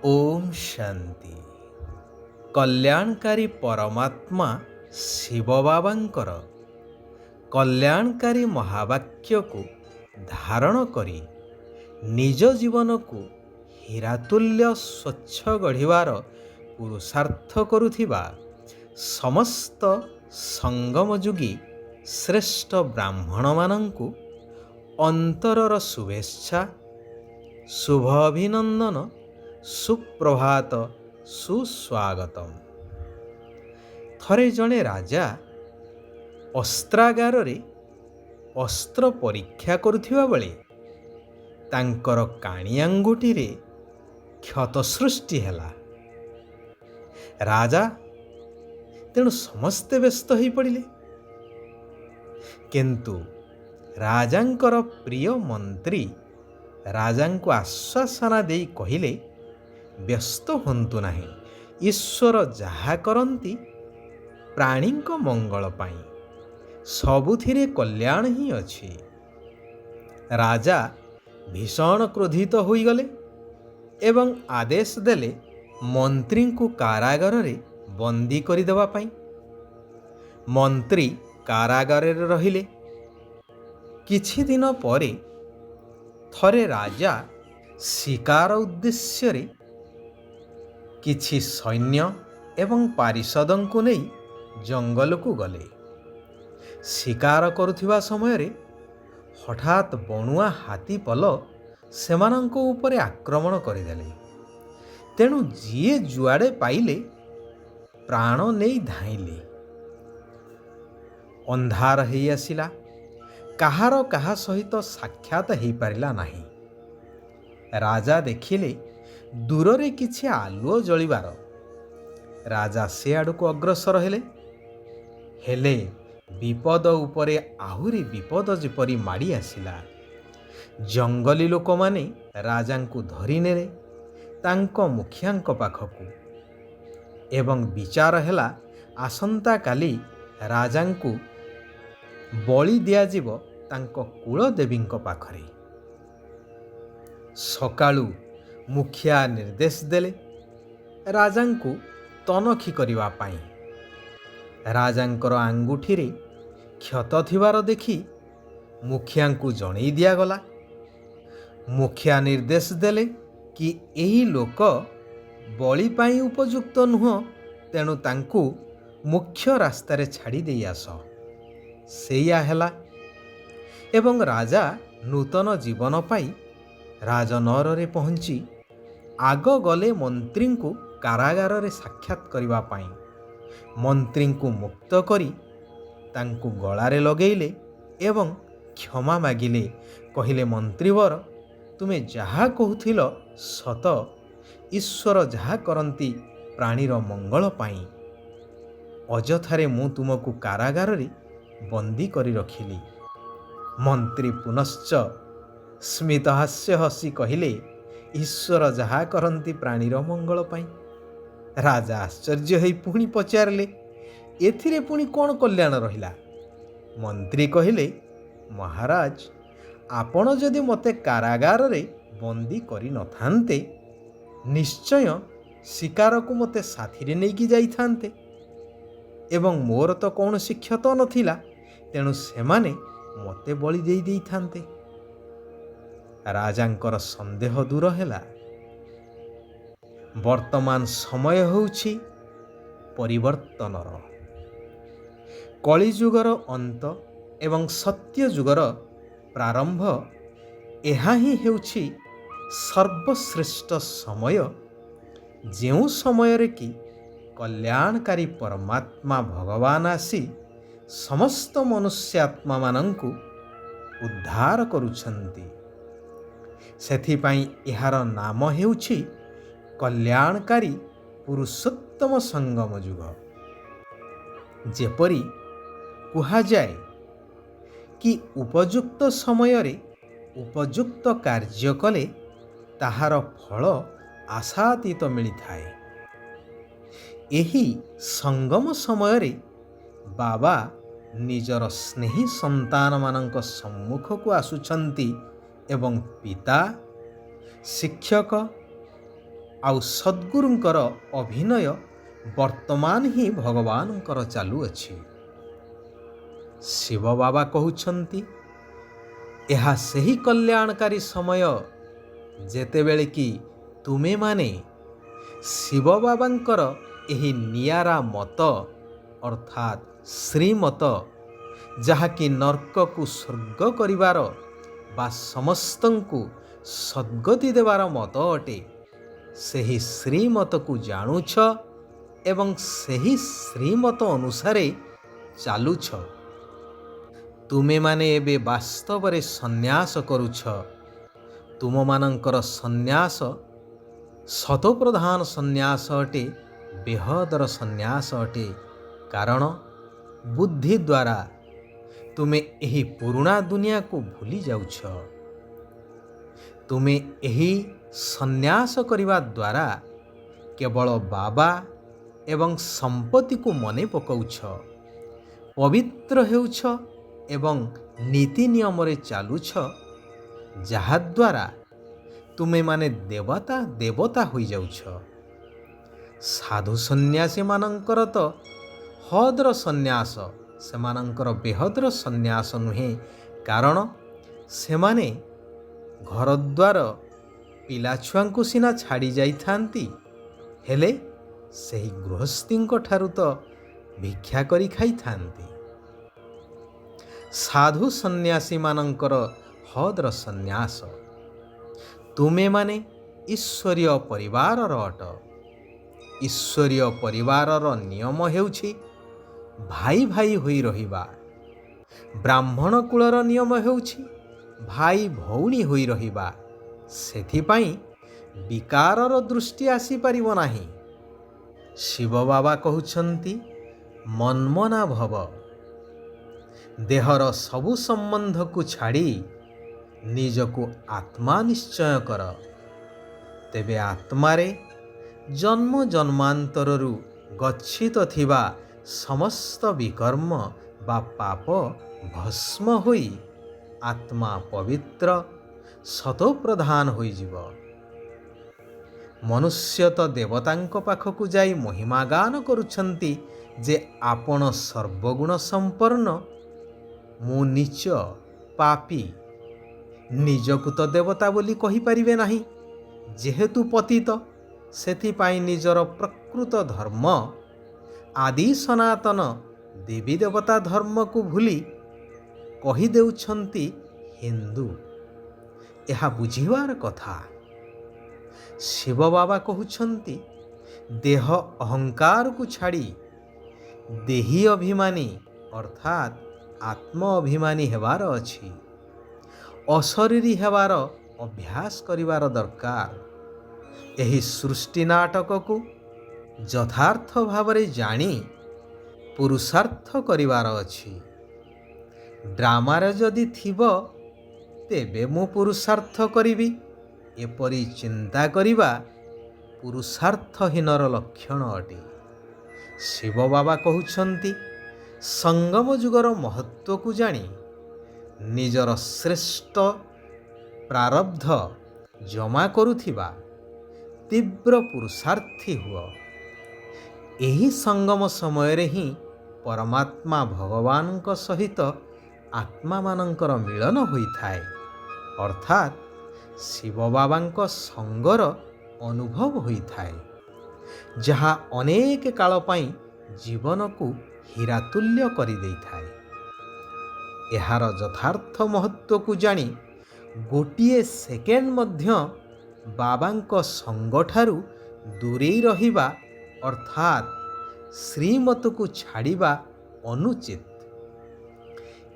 ओम शांति। कल्याणकारी परमात्मा शिव बाबांकर कल्याणकारी महावाक्य को धारण करी निज जीवन को हीरातुल्य स्वच्छ गढ़िवार पुरुषार्थ करुथिबा समस्त संगमयुगी श्रेष्ठ ब्राह्मण मानंकु अंतरर शुभेच्छा शुभ अभिनंदन सुप्रभात सुस्वागतम। थरे जणे राजा अस्त्रागार रे अस्त्र परीक्षा करुथिबा बेले तांकर काणी आंगुठी रे क्षत सृष्टि हैला। राजा तेणु समस्ते व्यस्त होई पड़िले, किंतु राजांकर प्रिय मंत्री राजांको आश्वासना देई कहिले, व्यस्त हंतु नाही, ईश्वर जहा करंती प्राणींको मंगल पाई, सबुथिरे कल्याण ही अछि। राजा भीषण क्रोधित होई गले एवं आदेश देले मंत्री को कारागार रे बंदी करि देबा पाई। मंत्री कारागार रे रहिले। किछि दिन परे थरे राजा शिकार उद्देश्य रे किछि सैन्य एवं पारिषदों को नहीं जंगल को गले। शिकार करुथिबा समय रे हठात बणुआ हाथी पल सेमानंको उपरे आक्रमण करिदेले। तेणु जिए जुआड़े पाइले प्राण नहीं धाइले। अंधार हेई आसिला, काहार काहा सहित साक्षात हेई पारिला नाही। राजा देखिले दूर रे किछि आलुओ जलिबार। राजा से आड़ को अग्रसर हेले विपद उपरे आहुरी विपद जेपरी माड़ी आसिला। जंगली लोक माने राजांकु धरि नेले तांको मुखियांको पाखकु एवं विचार हेला आसंता काली राजांकु बलि दिया जीव तांको कुल देवींको पाखरे। सकाळु मुखिया निर्देश देले राजांकु तनखी करिवा पाई। राजांकर आंगुठी रे क्षत थिबार देखि मुखियांकु जणई दिया गला। मुखिया निर्देश देले कि एही लोक बलि पाई उपयुक्त नुह, तेणु तांकु मुख्य रास्ता रे छाड़ी देई आस। सेया हेला एवं राजा नूतन जीवन पाई राजनगर रे पहुंची आग गले मंत्री को कारागार रे साक्षात करिवा पाई। मंत्री को मुक्त करी तांकु गलारे लगेइले एवं क्षमा मागिले। कहिले मंत्रीवर तुमे जहा कहूथिल सत, ईश्वर जहा करंती प्राणीर मंगल पाई। अजथारे मु तुमको कारागार रे बंदी करी रखिली। मंत्री पुनश्च स्मित हास्य हसी कहिले, ईश्वर जहा करंती प्राणीर मंगल पाई। राजा आश्चर्य होई पुणी पचारले, एथिरे पुणी कौन कल्याण रहिला? मंत्री कहिले, महाराज आपण जदि मते कारागार रे बंदी करी न थांते, निश्चय शिकार को मते साथी रे नेकी जाई थांते एवं मोर तो कौनसी क्षत नथिला, तेणु सेमाने मते बलि देई देई थांते। राजांकर संदेह दूर हैला। वर्तमान समय होउछि परिवर्तनर। कलिजुगर अंत एवं सत्य जुगर प्रारंभ, एहा ही हेउछि सर्वश्रेष्ठ समय, जेउ समय रे कि कल्याणकारी परमात्मा भगवान आसी समस्त मनुष्यात्मा मानंकु उद्धार करुछन्ति। सेथिपाई एहार नाम हेउछि कल्याणकारी पुरुषोत्तम संगम युग। जेपरी कुहा जाए कि उपयुक्त समय रे उपयुक्त कार्य कले ताहार फल आशातीत मिली थाए। एही संगम समय रे बाबा निजर स्नेही संतान मानक सम्मुख को आसुछन्ति एवं पिता, शिक्षक, ଆଉ ସଦ୍ଗୁରୁଙ୍କର ଅଭିନୟ ବର୍ତ୍ତମାନ ହିଁ ଭଗବାନଙ୍କର ଚାଲୁଅଛି। ଶିବ ବାବା କହୁଛନ୍ତି, ଏହା ସେହି କଲ୍ୟାଣକାରୀ ସମୟ ଯେତେବେଳେ କି ତୁମେମାନେ ଶିବ ବାବାଙ୍କର ଏହି ନିଆରା ମତ ଅର୍ଥାତ୍ ଶ୍ରୀମତ, ଯାହାକି ନର୍କକୁ ସ୍ୱର୍ଗ କରିବାର ବା ସମସ୍ତଙ୍କୁ ସଦ୍ଗତି ଦେବାର ମତ ଅଟେ, ସେହି ଶ୍ରୀମତକୁ ଜାଣୁଛ ଏବଂ ସେହି ଶ୍ରୀମତ ଅନୁସାରେ ଚାଲୁଛ। ତୁମେମାନେ ଏବେ ବାସ୍ତବରେ ସନ୍ନ୍ୟାସ କରୁଛ। ତୁମମାନଙ୍କର ସନ୍ନ୍ୟାସ ଶତପ୍ରଧାନ ସନ୍ନ୍ୟାସ ଅଟେ, ବେହଦର ସନ୍ନ୍ୟାସ ଅଟେ। କାରଣ ବୁଦ୍ଧି ଦ୍ୱାରା ତୁମେ ଏହି ପୁରୁଣା ଦୁନିଆକୁ ଭୁଲି ଯାଉଛ। ତୁମେ ଏହି ସନ୍ନ୍ୟାସ କରିବା ଦ୍ୱାରା କେବଳ ବାବା ଏବଂ ସମ୍ପତ୍ତିକୁ ମନେ ପକାଉଛ, ପବିତ୍ର ହେଉଛ ଏବଂ ନୀତି ନିୟମରେ ଚାଲୁଛ, ଯାହାଦ୍ୱାରା ତୁମେମାନେ ଦେବତା ହୋଇଯାଉଛ। ସାଧୁ ସନ୍ନ୍ୟାସୀମାନଙ୍କର ତ ହଦର ସନ୍ନ୍ୟାସ, ସେମାନଙ୍କର ବେହଦର ସନ୍ନ୍ୟାସ ନୁହେଁ। କାରଣ ସେମାନେ ଘରଦ୍ୱାର ପିଲାଛୁଆଙ୍କୁ ସିନା ଛାଡ଼ି ଯାଇଥାନ୍ତି, ହେଲେ ସେହି ଗୃହସ୍ଥୀଙ୍କ ଠାରୁ ତ ଭିକ୍ଷା କରି ଖାଇଥାନ୍ତି। ସାଧୁ ସନ୍ନ୍ୟାସୀମାନଙ୍କର ହଦର ସନ୍ନ୍ୟାସ। ତୁମେମାନେ ଈଶ୍ୱରୀୟ ପରିବାରର ଅଟ। ଈଶ୍ୱରୀୟ ପରିବାରର ନିୟମ ହେଉଛି ଭାଇ ଭାଇ ହୋଇ ରହିବା। ବ୍ରାହ୍ମଣ କୂଳର ନିୟମ ହେଉଛି ଭାଇ ଭଉଣୀ ହୋଇ ରହିବା। ସେଥିପାଇଁ ବିକାରର ଦୃଷ୍ଟି ଆସିପାରିବ ନାହିଁ। ଶିବ ବାବା କହୁଛନ୍ତି, ମନ୍ମନା ଭବ। ଦେହର ସବୁ ସମ୍ବନ୍ଧକୁ ଛାଡ଼ି ନିଜକୁ ଆତ୍ମା ନିଶ୍ଚୟ କର। ତେବେ ଆତ୍ମାରେ ଜନ୍ମ ଜନ୍ମାନ୍ତରରୁ ଗଚ୍ଛିତ ଥିବା ସମସ୍ତ ବିକର୍ମ ବା ପାପ ଭସ୍ମ ହୋଇ ଆତ୍ମା ପବିତ୍ର ଶତପ୍ରଧାନ ହୋଇଯିବ। ମନୁଷ୍ୟ ତ ଦେବତାଙ୍କ ପାଖକୁ ଯାଇ ମହିମା ଗାନ କରୁଛନ୍ତି ଯେ ଆପଣ ସର୍ବଗୁଣ ସମ୍ପନ୍ନ, ମୁଁ ନୀଚ ପାପୀ। ନିଜକୁ ତ ଦେବତା ବୋଲି କହିପାରିବେ ନାହିଁ, ଯେହେତୁ ପତିତ। ସେଥିପାଇଁ ନିଜର ପ୍ରକୃତ ଧର୍ମ ଆଦି ସନାତନ ଦେବୀ ଦେବତା ଧର୍ମକୁ ଭୁଲି କହିଦେଉଛନ୍ତି ହିନ୍ଦୁ। ଏହା ବୁଝିବାର କଥା। ଶିବ ବାବା କହୁଛନ୍ତି, ଦେହ ଅହଙ୍କାରକୁ ଛାଡ଼ି ଦେହୀ ଅଭିମାନୀ ଅର୍ଥାତ୍ ଆତ୍ମ ଅଭିମାନୀ ହେବାର ଅଛି। ଅଶରୀରୀ ହେବାର ଅଭ୍ୟାସ କରିବାର ଦରକାର। ଏହି ସୃଷ୍ଟି ନାଟକକୁ ଯଥାର୍ଥ ଭାବରେ ଜାଣି ପୁରୁଷାର୍ଥ କରିବାର ଅଛି। ଡ୍ରାମାରେ ଯଦି ଥିବ, ତେବେ ମୁଁ ପୁରୁଷାର୍ଥ କରିବି, ଏପରି ଚିନ୍ତା କରିବା ପୁରୁଷାର୍ଥହୀନର ଲକ୍ଷଣ ଅଟେ। ଶିବ ବାବା କହୁଛନ୍ତି, ସଙ୍ଗମ ଯୁଗର ମହତ୍ତ୍ୱକୁ ଜାଣି ନିଜର ଶ୍ରେଷ୍ଠ ପ୍ରାରବ୍ଧ ଜମା କରୁଥିବା ତୀବ୍ର ପୁରୁଷାର୍ଥୀ ହୁଅ। ଏହି ସଙ୍ଗମ ସମୟରେ ହିଁ ପରମାତ୍ମା ଭଗବାନଙ୍କ ସହିତ ଆତ୍ମାମାନଙ୍କର ମିଳନ ହୋଇଥାଏ, ଅର୍ଥାତ୍ ଶିବ ବାବାଙ୍କ ସଙ୍ଗର ଅନୁଭବ ହୋଇଥାଏ, ଯାହା ଅନେକ କାଳ ପାଇଁ ଜୀବନକୁ ହୀରାତୁଲ୍ୟ କରିଦେଇଥାଏ। ଏହାର ଯଥାର୍ଥ ମହତ୍ତ୍ୱକୁ ଜାଣି ଗୋଟିଏ ସେକେଣ୍ଡ ମଧ୍ୟ ବାବାଙ୍କ ସଙ୍ଗଠାରୁ ଦୂରେଇ ରହିବା ଅର୍ଥାତ୍ ଶ୍ରୀମତକୁ ଛାଡ଼ିବା ଅନୁଚିତ।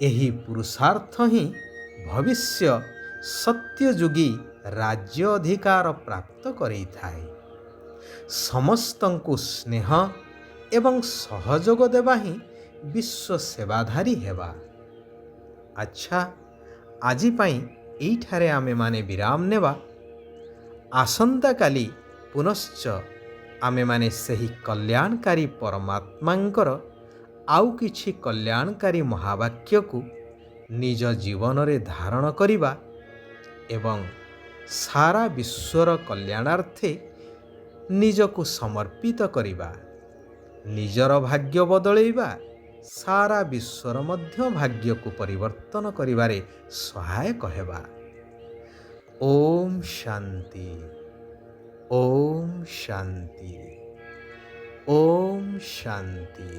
ଏହି ପୁରୁଷାର୍ଥ ହିଁ ଭବିଷ୍ୟ ସତ୍ୟଯୁଗୀ ରାଜ୍ୟ ଅଧିକାର ପ୍ରାପ୍ତ କରେଇଥାଏ। ସମସ୍ତଙ୍କୁ ସ୍ନେହ ଏବଂ ସହଯୋଗ ଦେବା ହିଁ ବିଶ୍ୱ ସେବାଧାରୀ ହେବା। ଆଚ୍ଛା, ଆଜି ପାଇଁ ଏଇଠାରେ ଆମେମାନେ ବିରାମ ନେବା। ଆସନ୍ତାକାଲି ପୁନଶ୍ଚ ଆମେମାନେ ସେହି କଲ୍ୟାଣକାରୀ ପରମାତ୍ମାଙ୍କର ଆଉ କିଛି କଲ୍ୟାଣକାରୀ ମହାବାକ୍ୟକୁ ନିଜ ଜୀବନରେ ଧାରଣ କରିବା ଏବଂ ସାରା ବିଶ୍ୱର କଲ୍ୟାଣାର୍ଥେ ନିଜକୁ ସମର୍ପିତ କରିବା, ନିଜର ଭାଗ୍ୟ ବଦଳେଇବା ସାରା ବିଶ୍ୱର ମଧ୍ୟ ଭାଗ୍ୟକୁ ପରିବର୍ତ୍ତନ କରିବାରେ ସହାୟକ ହେବା। ଓମ୍ ଶାନ୍ତି, ଓମ୍ ଶାନ୍ତି, ଓମ୍ ଶାନ୍ତି।